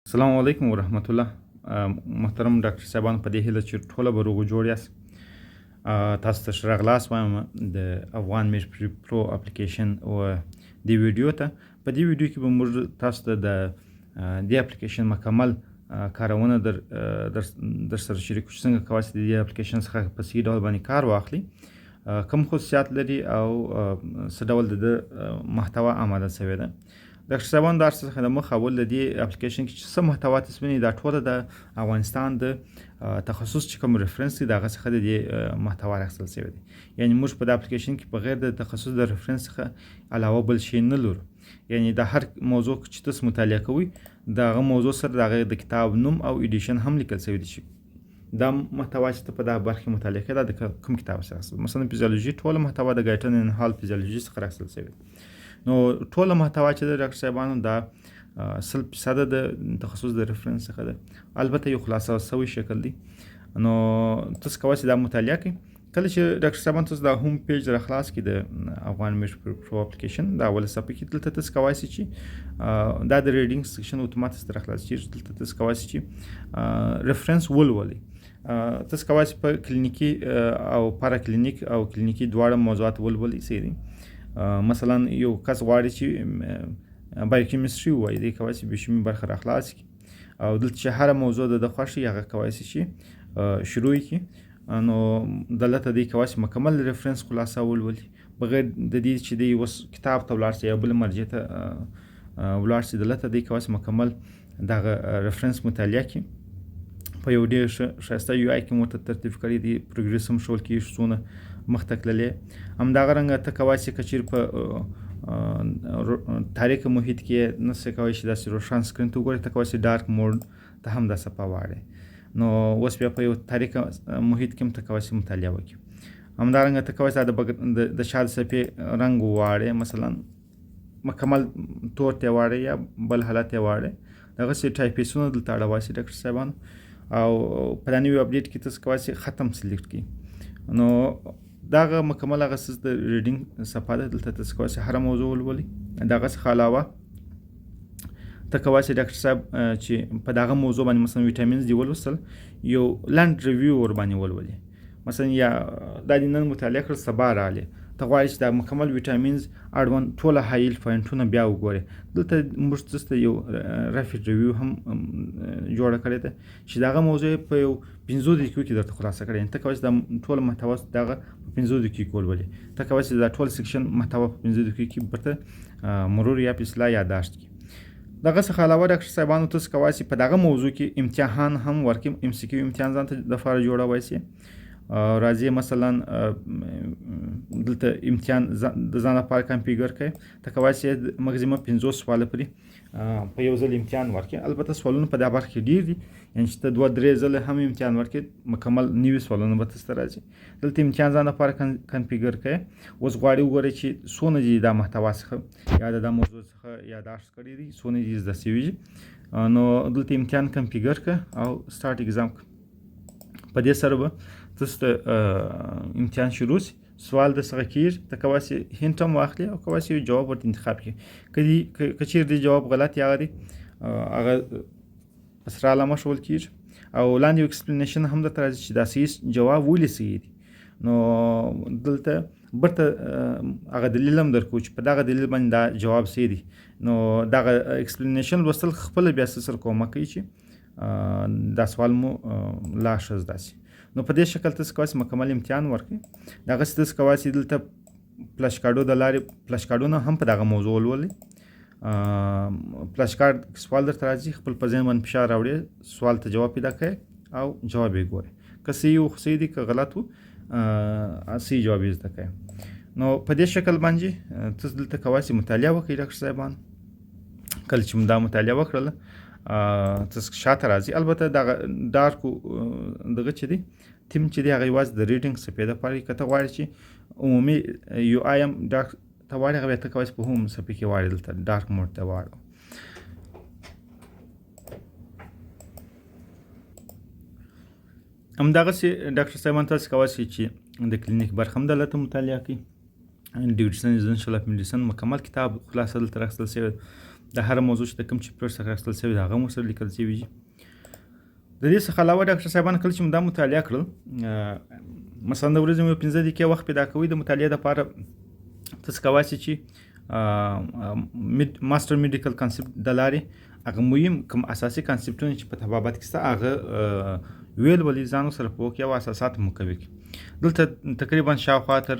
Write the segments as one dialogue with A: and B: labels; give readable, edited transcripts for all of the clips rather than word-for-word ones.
A: السلام علیکم ورحمت الله. محترم ډاکټر صاحبان، په دې هیله چې ټوله به روغ جوړ یاست. تاسو ته ښه راغلاست وایم د افغان میډ پرو اپلیکیشن او دې ویډیو ته. په دې ویډیو کې به موږ تاسو ته د دې اپلیکیشن مکمل کارونه در سره شریکو چې څنګه کولی شئ د دې اپلیکیشن څخه په صحیح ډول باندې کار واخلي، کوم خصوصیات لري او څه ډول د محتوا آماده شوې ده. ډاکټر صاحبان، دا څخه د مخ اول د دې اپلیکیشن کې چې څه محتوا تصمینی دا ټوله د افغانستان د تخصص چې کوم ریفرنس دی دغه څخه د دې محتوا راخیستل شوی دی. یعنی موږ په د اپلیکیشن کې بغیر د تخصص د ریفرنس څخه علاوه بل شی نه لرو. یعنی د هر موضوع چې تاسو مطالعه کوئ دغه موضوع سره دغه د کتاب نوم او ایډیشن هم لیکل شوی دی چې دا محتوا چې ته په دغه برخه مطالعه کوې دا د کوم کتاب څخه اخیستل. مثلا فیزیولوژي ټوله محتوا د ګایټن ان هال فیزیولوژي څخه راخیستل شوی دی. نو ټوله محتوا چې د ډاکټر صاحبانو دا 100% د تخصص د ریفرنس څخه ده، البته یو خلاصه شوی شکل دی. نو تاسو کولی شئ دا مطالعه کړئ. کله چې ډاکټر صاحبان تاسو دا هوم پیج را خلاص کړئ د افغان میډ پرو اپلیکیشن، دا اوله صفحه کې دلته تاسو کولی شئ چې دا د ریډینګ سیکشن اتوماتیک را خلاص کېږي. دلته تاسو کولی شئ چې ریفرنس ولولئ. تاسو کولی شئ په کلینیکي او پارا کلینیک او کلینیکي دواړه موضوعات ولولئ. صحیح دی. مثلا یو کس غواړي چې بایوکیمستري ووایي، دی کولی شي بیوشیمي برخه را خلاص کړي او دلته چې هره موضوع د خوښ هغه کولی شي چې شروع کړي. نو دلته دی کولی شي مکمل ریفرنس خلاصه ولولي بغیر د دې چې دی اوس کتاب ته ولاړ شي یا بل مرجع ته ولاړ شي. دلته دی کولی شي مکمل دغه ریفرنس مطالعه کړي. په یو ډېر ښایسته یو آی کې مو ورته ترتیب کړی دی، پروګریس هم ښول کېږي څونه مخته تللې. همدغه رنګه ته کولی شي که چیرې په تاریکه محیط کې نشئ کولی شي داسې روښان سکرین ته وګورئ، ته کولی شي ډارک موډ ته هم دا صفحه واړئ. نو اوس بیا په یو تاریکه محیط کې هم ته کولی شي مطالعه وکړي. همدارنګه ته کولی شي د شا د صفحې رنګ وواړئ، مثلا مکمل تور ته یې واړئ یا بل حالت یې واړئ. دغسې ټایپیسونه دلته اړولی شي ډاکټر صاحبان. او په دا نوي اپډیټ کې تاسو کولی شئ ختم سلیکټ کړئ. نو دغه مکمل هغه څه د ریډینګ صفحه ده، دلته تاسو کولی شئ هره موضوع ولولئ. دغه څخه علاوه ته کولی شئ ډاکټر صاحب چې په دغه موضوع باندې مثلا ویټامینز دې ولوستل، یو لنډ ریویو ورباندې ولولئ. مثلا یا دا دې نن مطالعه کړل سبا راغلې، ته غواړې چې دا مکمل ویټامینز اړوند ټوله هایل پوینټونه بیا وګورې. دلته موږ تاسو ته یو رافیډ ریویو هم جوړه کړې ده چې دغه موضوع په یو 15 دقیقو کې درته خلاصه کړې. ته کولی شئ دا ټوله محتوا دغه په 15 دقیقو ولولې. ته کولی شئ دا ټول سیکشن محتوا په 15 دقیقو کې برته مرور یا په اصطلاح یادداشت کړي. دغه څخه علاوه ډاکټر صاحبانو تاسو کولی شئ په دغه موضوع کې امتحان هم ورکړئ. ام سی کیو امتحان ځان ته دپاره جوړولی شئ. راځي مثلا دلته امتحان د ځان لپاره کمپیوټر کړئ. ته کولی شئ مګزیمم 50 سواله پرې په یو ځل امتحان ورکړئ. البته سوالونه په دغه برخه کې ډېر دي، یعنې چې ته 2-3 ځله هم امتحان ورکړې مکمل 90 سوالونه به تاسو ته راځي. دلته امتحان ځان لپاره کمپیوټر کړئ. اوس غواړئ وګورئ چې څونه دې دا محتوا څخه یا د موضوع څخه یادداشت کړي دي، څونه دې زده شوي دي. نو دلته امتحان کمپیوټر کړه او سټارټ ایگزام کړه. په دې سره به تاسو ته امتحان شروع شي. سوال د څخه کېږي، ته کولی شئ هینټ هم واخلي او کولی شئ جواب ورته انتخاب کړي. که چیرې د جواب غلط یا هغه دی هغه په سره علامه ښول کېږي او لاندې یو ایکسپلینیشن هم درته راځي چې دا صحیح جواب ولې صحیح دی. نو دلته برته هغه دلیل هم درکوو چې په دغه دلیل باندې دا جواب صحیح دی. نو دغه ایکسپلینیشن لوستل خپله بیا سره کومک کوي چې دا سوال مو لا ښه زده شي. نو په دې شکل تاسو کولی شئ مکمل امتحان ورکړئ. دغسې تاسو کولی شئ دلته فلش کارډو د لارې فلش کارډونه هم په دغه موضوع ولولئ. فلش کارډ سوال درته راځي، خپل په ذهن باندې فشار راوړئ، سوال ته جواب پیدا کړئ او جواب یې ګورئ. که صحیح و صحیح دی، که غلط و صحیح جواب یې زده کړئ. نو په دې شکل باندې تاسو دلته کولی شئ مطالعه وکړئ ډاکټر صاحبان. کله چې دا مطالعه وکړله تاسو شاته راځي. البته دغه ډارکو دغه چې دی تیم چې دی هغه یوازې د ریډینګ صفحې دپاره. که ته غواړې چې عمومي یو آی ام ډارک ته واړې، هغه بیا ته کولی شئ په هوم صفحې کې واړې، دلته ډارک موډ ته واړو. همدغسې ډاکټر صاحبان تاسو کولی شئ چې د کلینیک برخه هم دلته مطالعه کړئ. ډیوټیشن ایزنشل اف میډیسن مکمل کتاب خلاصه دلته راخیستل شوی. د هر موضوع چې د کوم چپټر څخه اخیستل شوی هغه مو سره لیکل شوي وي. د دې څخه علاوه ډاکټر صاحبان کله چې دا مطالعه کړل مثلا د ورځې مو 15 دقیقې وخت پیدا کوئ د مطالعې لپاره تاسو کولی شئ چې ماستر میډیکل کانسپټ د لارې هغه مهم کوم اساسي کانسپټونه چې په طبابت کې شته هغه ویل ولې ځان سره په وکړي او اساسات مو کوي. دلته تقریبا شاوخوا تر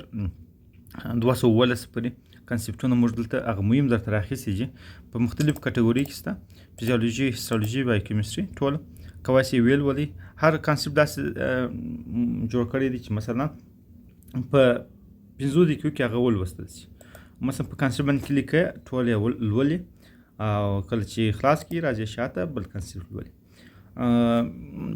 A: 211 پورې کانسپټونه موږ دلته هغه مهم درته راخیستي چې په مختلفو کټګوري کې شته، فزیولوژي، هیستولوژي، بایوکیمستري، ټول کولی شئ ویل ولې. هر کانسپټ داسې جوړ کړی دی چې مثلا په 15 دقیقو کې هغه ولوستل شي. مثلا په کانسپټ باندې کلیک کړئ ټول یې لولئ او کله چې خلاص کړئ راځئ شاته بل کانسپټ لولئ.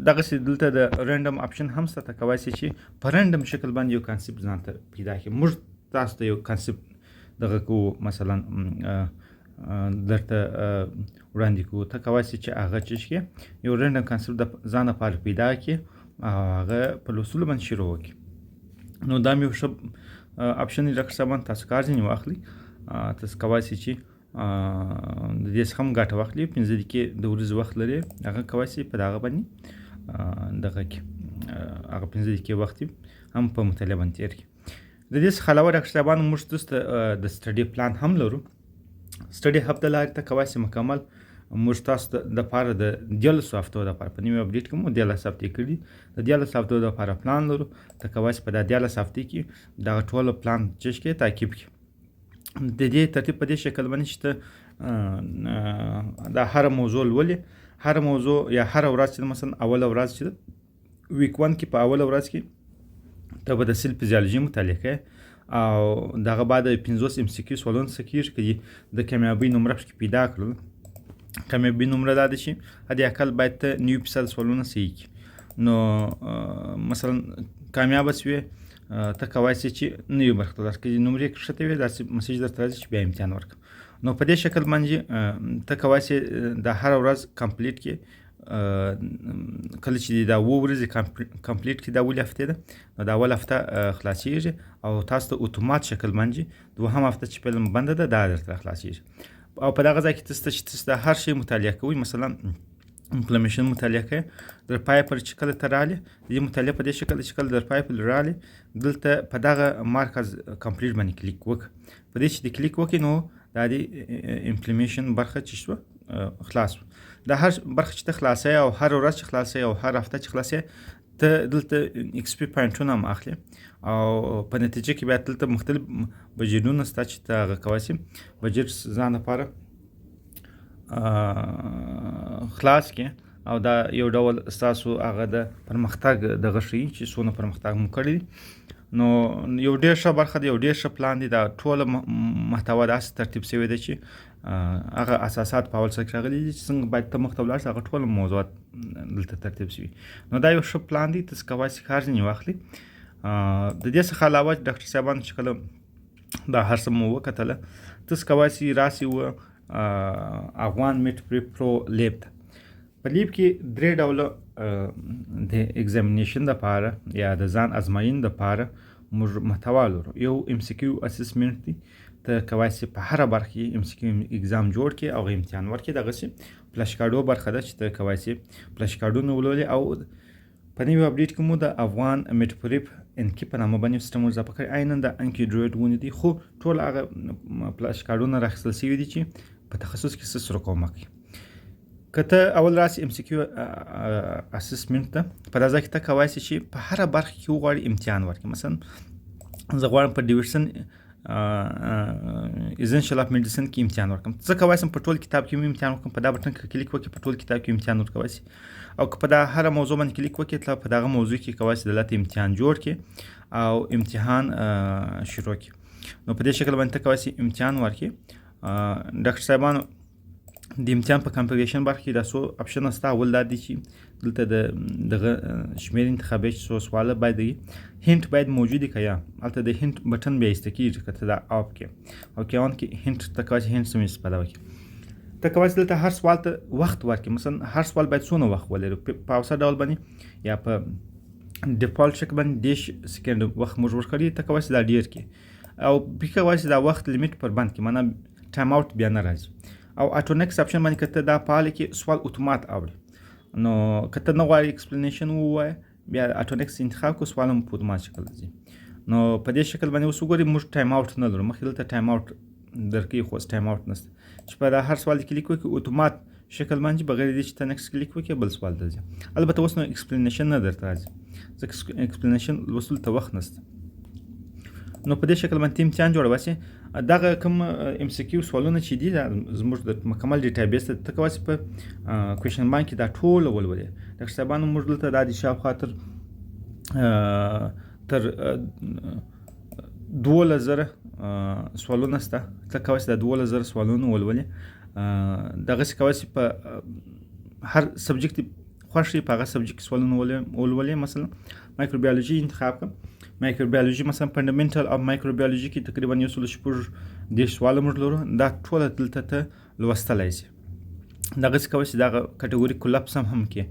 A: دغسې دلته د رینډم آپشن هم شته، ته کولی شئ چې په رینډم شکل باندې یو کانسپټ ځان ته پیدا کړي. موږ تاسو ته یو کانسپټ دغه کوو مثلا درته وړاندې کوو، ته کولی شئ چې هغه څه کړې یو رینډم کانسپټ د ځان لپاره پیدا کړي او هغه په لوستلو باندې شروع وکړي. نو دا مې یو ښه آپشن دی ډاکټر صاحبان، تاسو کار ځینې واخلئ. تاسو کولی شئ چې د دې څخه هم ګټه واخلئ. 15 دقیقې د ورځې وخت لرئ، هغه کولی شئ په دغه باندې دغه کې هغه 15 دقیقې وخت هم په مطالعه باندې تېر کړي. د دې څخه علاوه ډاکټر صاحبان موږ تاسو ته د سټډي پلان هم لرو. سټډي هب د لارې ته کولی شئ مکمل موږ تاسو ته دپاره د 13 هفتو دپاره په نوي اپډیټ کې مو 13 هفتې کړي، د 13 هفتو دپاره پلان لرو. ته کولی شئ په دا 13 هفتې کې دغه ټول پلان چې کړې تعقیب کړي. د دې ترتیب په دې شکل باندې چې ته دا هره موضوع لولې، هره موضوع یا هره ورځ چې مثلا اوله ورځ چې ویک 1 کې په اوله ورځ کې ته به د سیل فزیالوژي مطالعه کوې او دغه بعد 50 MCQ سوالونه څه کېږي که د کامیابۍ نمره پکې پیدا کړل. کامیابۍ نمره دا ده چې حد اقل باید ته 90% سوالونه صحیح کړي. نو مثلا کامیابه شوې ته کولی شې چې نوي برخې ته لاړ شې، نمرې ښکته وي داسې مسیج درته راځي چې بیا امتحان ورکړه. نو په دې شکل باندې ته کولی شې د هره ورځ کمپلیټ کړې. کله چې دا 7 ورځې کمپلیټ کړي، دا اولې هفتې ده، نو دا اول هفته خلاصېږي او تاسو ته اتومات شکل باندې دوهم هفته چې فلم بنده ده دا درته خلاصېږي. او په دغه ځای کې تاسو د هر شی مطالعه کوئ. مثلا انفلمیشن مطالعه کوئ، در پای پر چې کله ته رالې دې مطالعه په دې شکل چې کله در پای پر رالې دلته په دغه مارکز کمپلیټ باندې کلیک وکړه. په دې چې د کلیک وکړې نو دا د انفلمیشن برخه چې شوه خلاص. دا هر برخه چې ته خلاصې او هر ورځ چې خلاصې او هر هفته چې خلاصې ته دلته XP پوینټونه هم اخلي او په نتیجه کې بیا دلته مختلف بجټونه شته چې ته هغه کولی شې بجټ ځان لپاره خلاص کړې او دا یو ډول ستاسو هغه د پرمختګ دغه ښیي چې څونه پرمختګ مو کړی. نو یو ډېر ښه برخه دی، یو ډېر ښه پلان دی. دا ټوله محتوا داسې ترتیب شوی دی چې هغه اساسات په اول سر کې راغلي دي چې څنګه باید ته مخته ولاړ شې، هغه ټوله موضوعات دلته ترتیب شوي. نو دا یو ښه پلان دی، تاسو کولی شئ کار ځینې واخلئ. د دې څخه علاوه ډاکټر صاحبان چې کله دا هر څه مو وکتله، تاسو کولی شئ راسئ افغان میټ پریپ پرو لیب ته. په لیب کې 3 ډوله د ایگزامینیشن دپاره یا د ځان ازموینې دپاره موږ محتوا لرو. یو MCQ اسسمنټ دی، ته کولی شئ په هره برخه کې MCQ اگزام جوړ کړې او امتحان ورکړې. دغسې فلش کارډو برخه ده چې ته کولی شئ فلش کارډونه ولولې. او په نوي اپډیټ کې مو د افغان میټ پریپ انکی په نامه باندې سیسټم اضافه کړی. عیناً د انکی ډرویډ غوندې دی، خو ټول هغه فلش کارډونه راخیستل شوي دي چې په تخصص کې څه سره کومک کوي. که ته اول راسې MCQ اسسمنټ ته، په دا ځای کې ته کولی شې چې په هره برخه کې وغواړې امتحان ورکړې. مثلا زه غواړم په ډیویژن ایزنشل اف میډیسن کې امتحان ورکړم. زه کولی شم په ټول کتاب کې امتحان وکړم. په دا بټن کې کلیک وکړې، په ټول کتاب کې امتحان ورکولی شي. او که په دا هره موضوع باندې کلیک وکړې، ته په دغه موضوع کې کولی شې دلته امتحان جوړ کړې او امتحان شروع کړې. نو په دې شکل باندې ته کولی شې امتحان ورکړې. ډاکټر صاحبانو د امتحان په کمپلیشن برخه کې دا څو اپشن شته. اول دا دی چې دلته دغه شمېر انتخابي چې څو سواله باید وي، هینټ باید موجود وي که یا هلته د هینټ بټن بیا ایسته کېږي که ته دا آف کړې او که آن کې هینټ ته کولی شې هینټ سم استفاده وکړې. ته کولی شې دلته هر سوال ته وخت ورکړې. مثلا هر سوال باید څونه وخت ولري، په اوسط ډول باندې یا په ډیفالټ شکل باندې 10 سکند وخت موږ ورکړی. ته کولی شې دا ډېر کړې او بیا کولی شې دا وخت لیمیټ پر بند کړې، معنا ټایم آوټ بیا نه راځي. او اټونکس اپشن باندې کته دا فعال کې سوال اتومات اوړي نو کته نو غواړي ایکسپلینیشن ووایي بیا اټونکس انتخاب کو سوال هم په اتومات شکل ځي نو په دې شکل باندې اوس وګورئ موږ ټایم اوټ نه لرو مخکې دلته ټایم اوټ درکې خو ټایم اوټ نشته چې په دا هر سوال کلیک وکړي اتومات شکل باندې بغیر دې چې ته نیکسټ کلیک وکړي بل سوال ته ځي البته اوس نو ایکسپلینیشن نه درته راځي ځکه ایکسپلینیشن لوستلو ته وخت نشته نو په دې شکل باندې امتحان جوړوي دغه کوم ام سی کیو سوالونه چې دي زموږ د مکمل ډیټابیس ته کواسي په کوېشن بانک کې دا ټول ولولې ډاکټر صاحبانو موږ دلته د شاوخوا تر 2000 سوالونه شته ته کواسي د 2000 سوالونه ولولې دغه کواسي په هر سبجیکټ خوښ په هغه سبجیکټ سوالونه ولولې مثلا مایکروبیولوژي انتخاب کړم مایکروبیولوژي مثلا فندامنټل اف مایکروبیولوژي کې تقریبا 110 سوال موږ لرو دا ټول دلته ته لوستلای شي دغه کواسي دغه کټګوري کولپس هم کې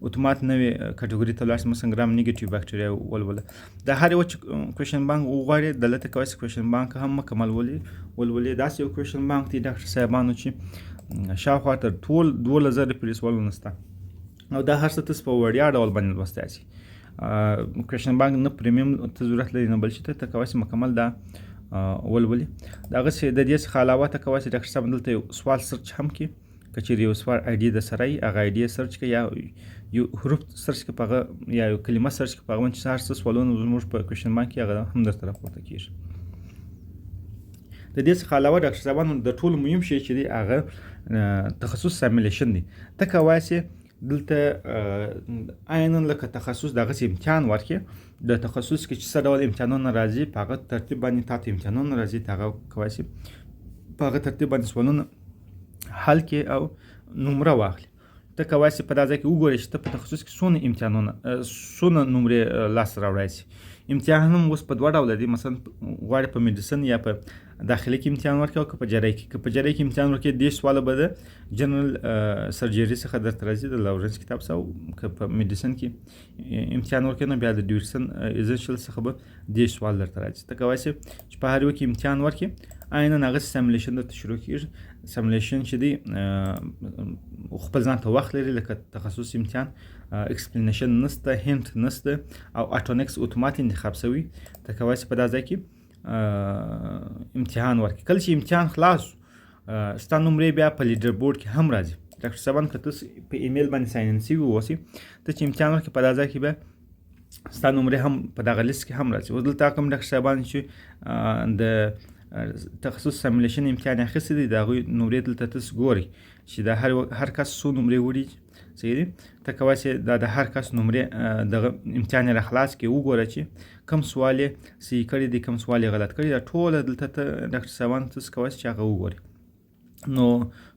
A: اتومات نوې کټګوري ته لاړ مثلا ګرام نیگیټیو بکټریا ولوله د هر یو کوېشن بانک وغواړي دلته کواسي کوېشن بانک هم مکمل ولولې داسې یو کوېشن بانک دی ډاکټر صاحبانو چې شاوخوا تر ټول 2000 پورې سوالونه شته او دا هر څه تاسو په وړیا ډول باندې لوستای شي کوېشن بانک نه پریمیم ته ضرورت لري نه بل چې ته کواسي مکمل دا ولولې دغه څه د دې څخه علاوه ته کواسي ډاکټر صاحب دلته یو سوال سرچ هم کې کچېرې یو سوال آی ډي د سره هغه آی ډي سرچ کې یا یو حروف سرچ کې پغه یا یو کلمه سرچ کې پغه چې هر څه سوالونه زموږ په کوېشن بانک کې هغه هم درته راپورته کیږي د دې څخه علاوه ډاکټر صاحبانو د ټول مهم شی چې دی هغه تخصص سیمولیشن دی ته کواسي دلته عیناً لکه تخصص دغه امتحان ورکړي د تخصص کې چې څه ډول امتحانونه راځي په هغه ترتیب باندې تاسو امتحانونه راځي هغه کواسي په هغه ترتیب باندې سوالونه حل کې او نمره واخلي ته کواسي په دازه کې وګورئ چې ته په تخصص کې څونه امتحانونه څونه نمرې لاس راوړای شي امتحان هم اوس په دوه ډوله دي مثلا غواړي په میډیسن یا په داخلي کې امتحان ورکړي او که په جراحي کې امتحان ورکړي دې سواله به د جنرال سرجري څخه درته راځي د لاورنس کتاب څخه که په میډیسن کې امتحان ورکړي نو بیا د ډیورسن ایزنشل څخه به دې سوال درته راځي ته کواسي چې په هر یو کې امتحان ورکړي عیناً هغه سیمولیشن درته شروع کېږي سیمولیشن چې دی خپل ځان ته وخت لري لکه تخصص امتحان ایکسپلینیشن نشته هینټ نشته او اټونکس اتومات انتخاب شوی ته کواسي په دا ځای کې امتحان ورکړي کله چې امتحان خلاص ستا نمرې بیا په لیډر بورډ کې هم راځي ډاکټر صاحبان که تاسو په ایمیل باندې ساین ان شوي اوسئ ته چې امتحان ورکړي په دا ځای کې به ستا نمرې هم په دغه لیست کې هم راځي اوس دلته کوم ډاکټر صاحبان چې د تخصص سیمولیشن امتحان اخیستی دی د هغوی نمرې دلته تاسو ګورئ چې د هر کس څو نمرې وړي صحیح دی ته کواسي دا د هر کس نمرې دغه امتحان را خلاص کې وګوره چې کوم سوال یې صحیح کړی دی کوم سوال یې غلط کړی دا ټوله دلته ته ډاکټر صاحبان تاسو کواسي چې هغه وګورئ نو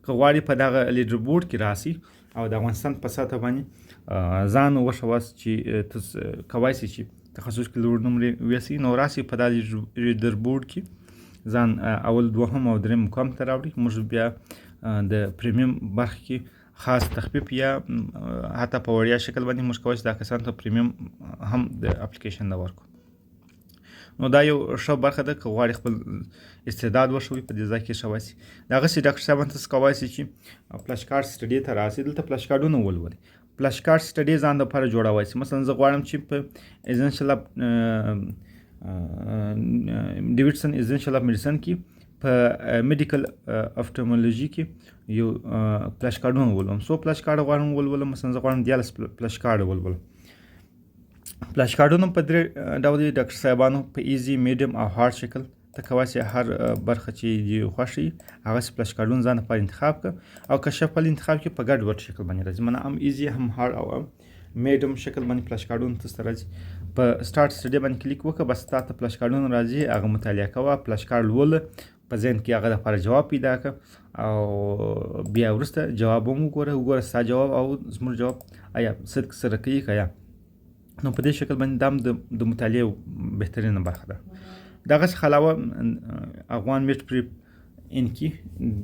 A: که غواړي په دغه لیډر بورډ کې راسي او د افغانستان په سطح باندې ځان وښواس چې تاسو کواسي چې تخصص کې لوړ نمرې ویسي نو راسي په دغه لیډر بورډ کې ځان اول دوهم او دریم مقام ته راوړي موږ بیا د پریمیم برخه کې خاص تخفیف یا حتی په وړیا شکل باندې موږ کولی دا کسانو ته پریمیم هم د اپلیکیشن نه ورکړو نو دا یو ښه برخه ده که غواړي خپل استعداد وښوي په دې ځای کې ښه دغسې ډاکټر صاحبان تاسو کولی شئ چې فلش کارډ سټډي ته راسئ دلته فلش کارډونه ولولئ فلش کارډ سټډي ځان دپاره جوړولی شئ مثلا زه غواړم چې په ایزنشل اف ډیویډسن ایزنشل اف میډیسن کې په میډیکل افټمولوژي کې یو فلش کارډونه ولولم څو فلش کارډ غواړم ولولم مثلا زه غواړم 14 فلش کارډ ولولم فلش کارډونه په درې ډول دي ډاکټر صاحبانو په ایزي میډیم او هارډ شکل ته کواسي هر برخه چې دې خوښي هغه فلش کارډونه ځان لپاره انتخاب کړه او که شفل انتخاب کې په ګډ وډ شکل باندې راځي منه هم ایزي هم هارډ او میډیم شکل باندې فلش کارډونه تاسو راځي په سٹارټ سټډي باندې کلیک وکړه بس تاسو فلش کارډونه راځي هغه مطالعه کوه فلش کارډ ولوله په ذهن کې هغه لپاره جواب پیدا کړه او بیا وروسته جواب هم وګوره ستا جواب او زموږ جواب آیا صدق سره کوي که یا نو په دې شکل باندې دا د مطالعې بهترینه برخه ده دغه څخه علاوه افغان میډ پریپ ان کې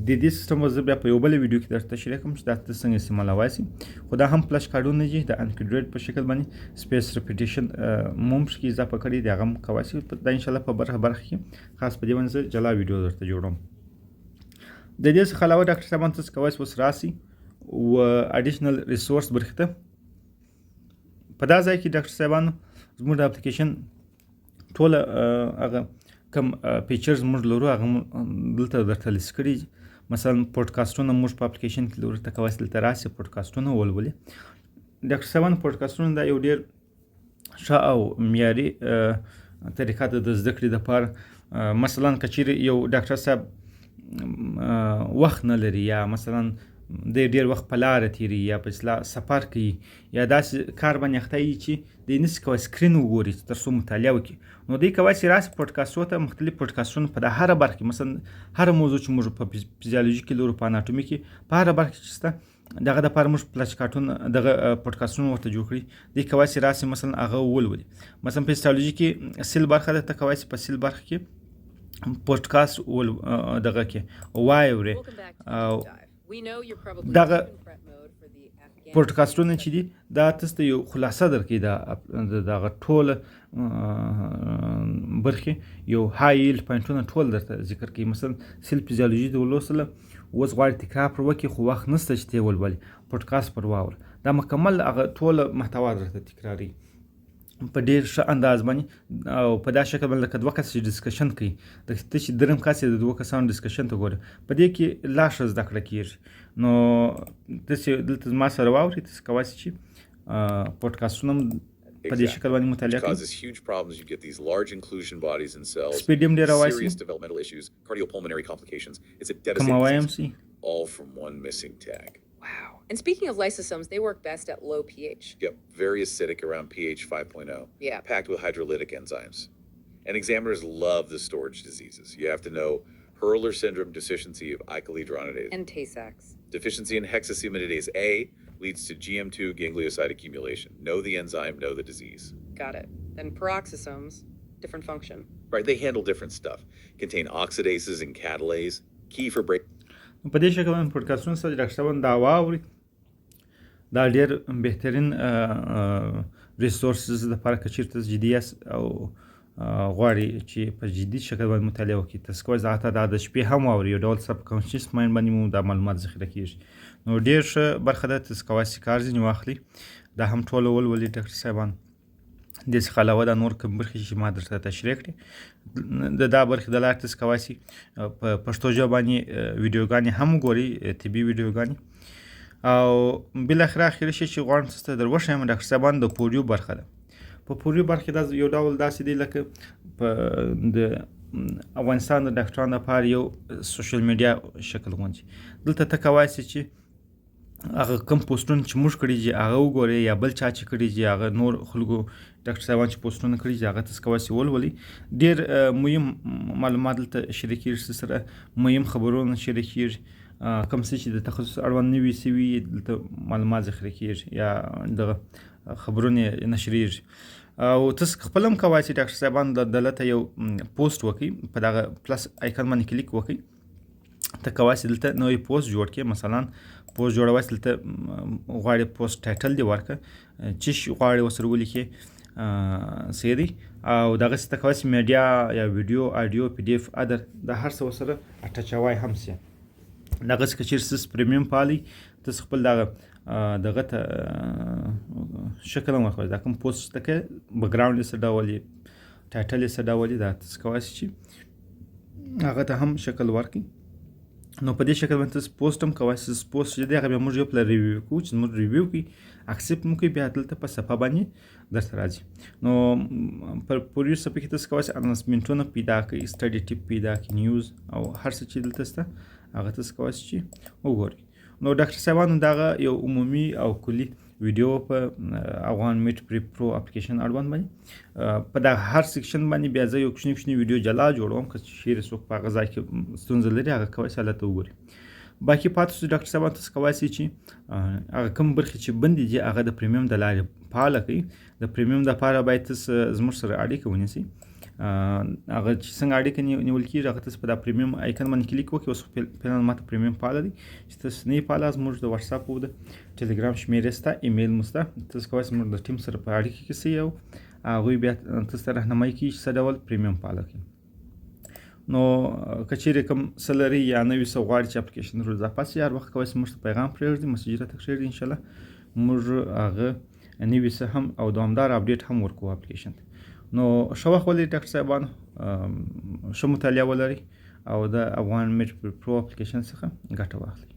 A: د دې سیستم زه بیا په یو بل ویډیو کې درته تشریح کوم چې دا څنګه استعمالولی شي خو دا هم فلش کارډونه دي د انکریډ په شکل باندې سپیس ریپیټیشن مومس کې اضافه کړي دي هغه هم کولی شي دا انشاءالله په برخه کې خاص په دې باندې زه جلا ویډیو درته جوړوم د دې څخه علاوه ډاکټر صاحبان تاسو کولی اوس راسي و اډیشنل ریسورس برخې ته په دا ځای کې ډاکټر صاحبانو زموږ د اپلیکیشن ټوله هغه کم فیچرز موږ لرو هغه دلته درته لیست کړي مثلا پودکاسټونه موږ په اپلیکیشن کې لرو ته کولی دلته راسي پودکاسټونه ولولي ډاکټر صاحبانو پودکاسټونه دا یو ډېر ښه او معیاري طریقه ده د زده کړې دپاره مثلا که چیرې یو ډاکټر صاحب وخت نه لري یا مثلا د ډېر وخت په لاره تیري یا په اصطلاح سفر کوي یا داسې کار باندې اخته وي چې دی نشي کولی سکرین وګوري تر څو مطالعه وکړي نو دی کولی شي راسي پودکاسټونو ته مختلف پودکاسټونه په هره برخه کې مثلا هره موضوع چې موږ په فزیالوژي کې لرو په اناټومي کې په هره برخه کې چې شته دغه دپاره موږ پلاچکاټونه دغه پودکاسټونه ورته جوړ کړي دی کولی شي راسي مثلا هغه ولولي مثلا په هیسټالوژي کې سیل برخه ده ته کولی شي په سیل برخه کې پودکاسټ دغه کې واورې او دغه پودکاسټونه چې دي دا تاسو ته یو خلاصه درکړي دغه ټوله برخې یو های یلډ پوینټونه ټول درته ذکر کوي مثلا سیل فزیالوژي د ولوسله اوس غواړي تکرار پر وکړي خو وخت نشته چې ته ولولي پودکاسټ پر واوره دا مکمل هغه ټوله محتوا درته تکراري په ډېر ښه انداز باندې او په دا شکل باندې لکه دوه کس چې ډسکشن کوي ته چې درېیم کس یې د دوه کسانو ډسکشن ته ګوري په دې کې لا ښه زده کړه کېږي نو تاسې دلته زما سره واورئ تاسې کولی شئ چې پودکاسټونه هم په دې شکل باندې مطالعه کوي سپیډ هم ډېره وایسي کومه وایم سي
B: Wow. And speaking of lysosomes, they work best at low pH.
C: Yep, very acidic around pH 5.0.
B: Yeah.
C: Packed with hydrolytic enzymes. And examiners love the storage diseases. You have to know Hurler syndrome deficiency of icosahexaenidase.
B: And Tay-Sachs.
C: Deficiency in hexaceminidase A leads to GM2 ganglioside accumulation. Know the enzyme, know the disease.
B: Got it. Then peroxisomes, different function.
C: Right, they handle different stuff. Contain oxidases and catalase, key for break.
A: په دې شکل باندې پودکاسټونه سره ډاکټر صاحب دا واوري دا ډېر بهترین ریسورسز دپاره که چېرته جدي یاست او غواړي چې په جدي شکل باندې مطالعه وکړي تاسو کولی شئ هغه ته د شپې هم واوري یو ډول سب کانشیس مایند باندې مو دا معلومات ذخیره کېږي نو ډېر ښه برخه ده تاسو کولی شئ کار ځینې واخلي دا هم ټوله ولولي ډاکټر صاحبان دې څخه علاوه دا نور کوم برخې چې ما درته تشریح کړې د دا برخې د لارې تاسو کولی شئ په پښتو ژبه باندې ویډیوګانې هم ګورئ طبي ویډیوګانې او بالاخره اخري شی چې غواړم تاسو ته در وښیم ډاکټر صاحبان د پولیو برخه ده په پولیو برخه دا یو ډول داسې دی لکه په د افغانستان د ډاکټرانو لپاره یو سوشل میډیا شکل غوندي دلته ته کولی شئ چې هغه کوم پوسټونه چې موږ کړي دي هغه وګورئ یا بل چا چې کړي دي هغه نور خلکو ډاکټر صاحبان چې پوسټونه کړي دي هغه تاسو کولی شئ ولولئ ډېر مهم معلومات دلته شریکېږي سره مهم خبرونه شریکېږي کوم څه چې د تخصص اړوند نوي سوي دلته معلومات ذخیره کېږي یا دغه خبرونه نشریږي او تاسو خپل هم کولی شئ ډاکټر صاحبان دلته یو پوسټ وکړئ په دغه پلس آیکن باندې کلیک وکړئ ته کولی شئ دلته نوی پوسټ جوړ کړئ مثلا پوسټ جوړوئ دلته غواړئ پوسټ ټایټل دې ورکړه چې غواړئ ورسره ولیکئ صحیح دی او دغسې ته کولی شئ میډیا یا ویډیو آډیو پی ډي اف ادر دا هر څه ورسره اټچوای هم شي دغسې که چېرې ستاسو پریمیم پالئ تاسو خپل دغه ته شکل هم ورکوئ دا کوم پوسټ چې ته کوې بکګراونډ یې څه ډول یې ټایټل یې څه ډول یې دا تاسو کولی شئ چې هغه ته هم شکل ورکړئ نو په دې شکل باندې تاسو پوسټ هم کولی شئ پوسټ چې دی هغه بیا موږ یو پله ریویو کوو چې موږ ریویو کړي اکسپټ مو کوي بیا دلته په صفحه باندې درته راځي نو پر پولیو صفحه کې تاسو کولی شئ اناونسمنټونه پیدا کړئ سټډي ټیپ پیدا کړئ نیوز او هر څه چې دلته شته هغه تاسو کولی شئ چې وګورئ نو ډاکټر صاحبانو دغه یو عمومي او کلي ویډیو په افغان میټ پری پرو اپلیکیشن اړوند باندې په دغه هر سیکشن باندې بیا زه یو کوچني کوچني ویډیو جلا جوړوم که چیرې څوک په هغه ځای کې ستونزه لري هغه کولی شئ هلته وګورئ باقي پاتې شو ډاکټر صاحبان تاسو کولی شئ چې هغه کوم برخې چې بندې دي هغه د پریمیم د لارې فعاله کړئ د پریمیم دپاره باید تاسو زموږ سره اړیکه ونیسئ هغه چې څنګه اړیکه نیول کېږي هغه تاسو په دا پریمیم آیکن باندې کلیک وکړئ اوس فعلا ماته پریمیم فعاله دی چې تاسو نه یې فعاله زموږ د واتساپ او د ټلګرام شمېرې شته ایمیل مو شته تاسو کولی شئ زموږ د ټیم سره په اړیکه کې شئ او هغوی بیا تاسو ته رهنمایي کوي چې څه ډول پریمیم فعاله کړئ نو که چیرې کوم څه لري یا نوي څه غواړي چې اپلیکیشن در اضافه سي هر وخت کولی شئ موږ ته پیغام پرېږدي مسیج راته کښېږدي انشاءالله موږ هغه نوي څه هم او دوامدار اپډیټ هم ورکوو اپلیکیشن ته نو ښه وخت ولرئ ډاکټر صاحبانو ښه مطالعه ولرئ او د افغان میډ پرو اپلیکیشن څخه ګټه واخلئ